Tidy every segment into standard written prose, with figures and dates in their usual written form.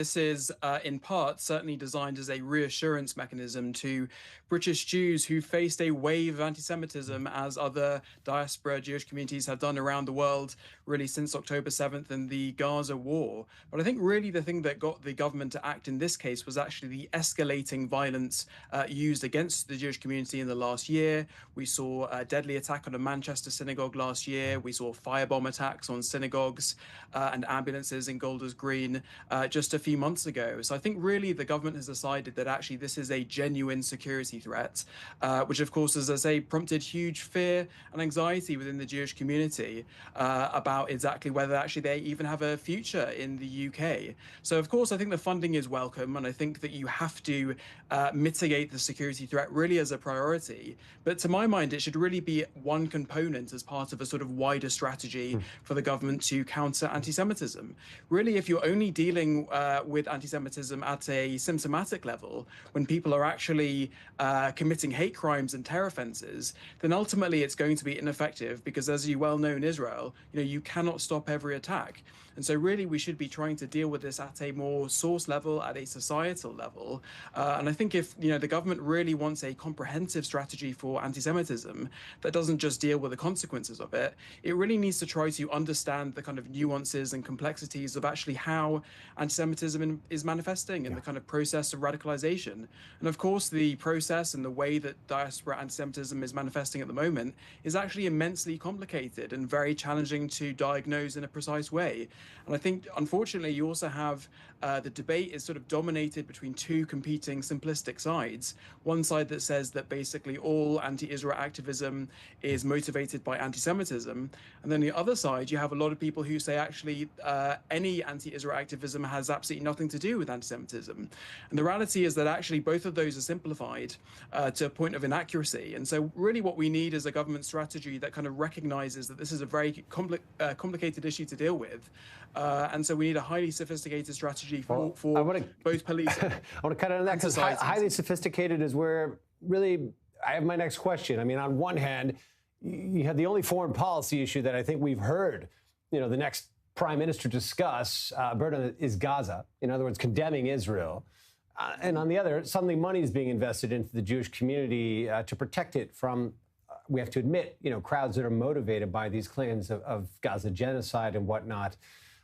This is in part certainly designed as a reassurance mechanism to British Jews who faced a wave of anti-Semitism, as other diaspora Jewish communities have done around the world, really since October 7th and the Gaza war. But I think really the thing that got the government to act in this case was actually the escalating violence used against the Jewish community in the last year. We saw a deadly attack on a Manchester synagogue last year. We saw firebomb attacks on synagogues and ambulances in Golders Green just a few months ago. So I think really the government has decided that actually this is a genuine security threat, which of course, as I say, prompted huge fear and anxiety within the Jewish community about exactly whether actually they even have a future in the UK. So of course, I think the funding is welcome, and I think that you have to mitigate the security threat really as a priority. But to my mind, it should really be one component as part of a sort of wider strategy for the government to counter anti-Semitism. Really, if you're only dealing with anti-Semitism at a symptomatic level, when people are actually committing hate crimes and terror offences, then ultimately it's going to be ineffective because, as you well know in Israel, you cannot stop every attack. And so really we should be trying to deal with this at a more source level, at a societal level. And I think if the government really wants a comprehensive strategy for anti-Semitism that doesn't just deal with the consequences of it, it really needs to try to understand the kind of nuances and complexities of actually how anti-Semitism is manifesting in the kind of process of radicalization. And of course, the process and the way that diaspora anti-Semitism is manifesting at the moment is actually immensely complicated and very challenging to diagnose in a precise way. And I think, unfortunately, you also have the debate is sort of dominated between two competing simplistic sides. One side that says that basically all anti-Israel activism is motivated by anti-Semitism. And then the other side, you have a lot of people who say actually any anti-Israel activism has absolutely nothing to do with anti-Semitism. And the reality is that actually both of those are simplified to a point of inaccuracy. And so really what we need is a government strategy that kind of recognizes that this is a very complicated issue to deal with. And so we need a highly sophisticated strategy for both police. I want to cut on that because highly sophisticated is where really I have my next question. I mean, on one hand, you have the only foreign policy issue that I think we've heard, the next prime minister discuss, Berta, is Gaza. In other words, condemning Israel. And on the other, suddenly money is being invested into the Jewish community to protect it from, we have to admit, crowds that are motivated by these claims of Gaza genocide and whatnot.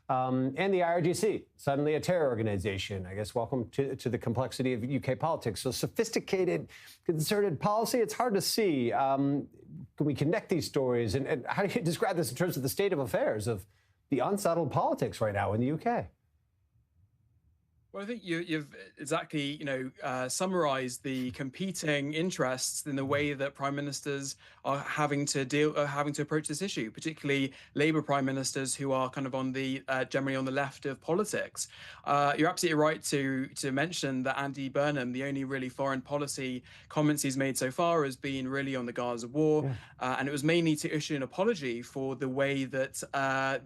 And the IRGC, suddenly a terror organization. I guess welcome to the complexity of UK politics. So sophisticated, concerted policy, it's hard to see. Can we connect these stories? And how do you describe this in terms of the state of affairs of the unsettled politics right now in the UK? Well, I think you've exactly, summarized the competing interests in the way that prime ministers are having to approach this issue, particularly Labour prime ministers who are kind of on the generally on the left of politics. You're absolutely right to mention that Andy Burnham, the only really foreign policy comments he's made so far has been really on the Gaza war, and it was mainly to issue an apology for the way that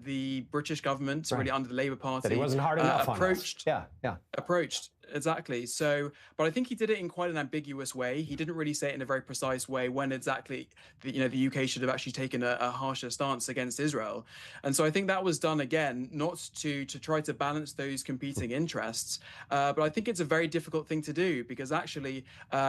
the British government, really under the Labour Party, that he wasn't hard enough approached. On us. Approached. Exactly. So, but I think he did it in quite an ambiguous way. He didn't really say it in a very precise way when exactly the UK should have actually taken a harsher stance against Israel. And so I think that was done again, not to try to balance those competing interests, but I think it's a very difficult thing to do because actually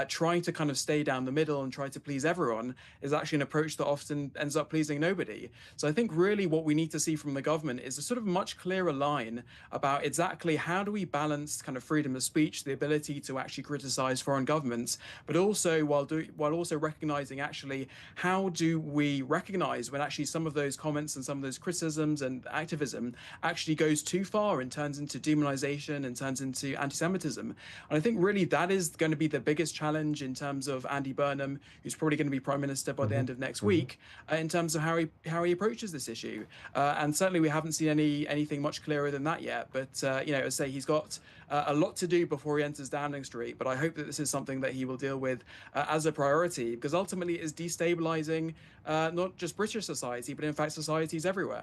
trying to kind of stay down the middle and try to please everyone is actually an approach that often ends up pleasing nobody. So I think really what we need to see from the government is a sort of much clearer line about exactly how do we balance kind of freedom of speech, the ability to actually criticize foreign governments, but also while also recognizing actually how do we recognize when actually some of those comments and some of those criticisms and activism actually goes too far and turns into demonization and turns into anti-Semitism. And I think really that is going to be the biggest challenge in terms of Andy Burnham, who's probably going to be prime minister by the end of next week, in terms of how he approaches this issue. And certainly we haven't seen anything much clearer than that yet. But as I say, he's got a lot to do before he enters Downing Street, but I hope that this is something that he will deal with as a priority, because ultimately it is destabilizing not just British society, but in fact societies everywhere.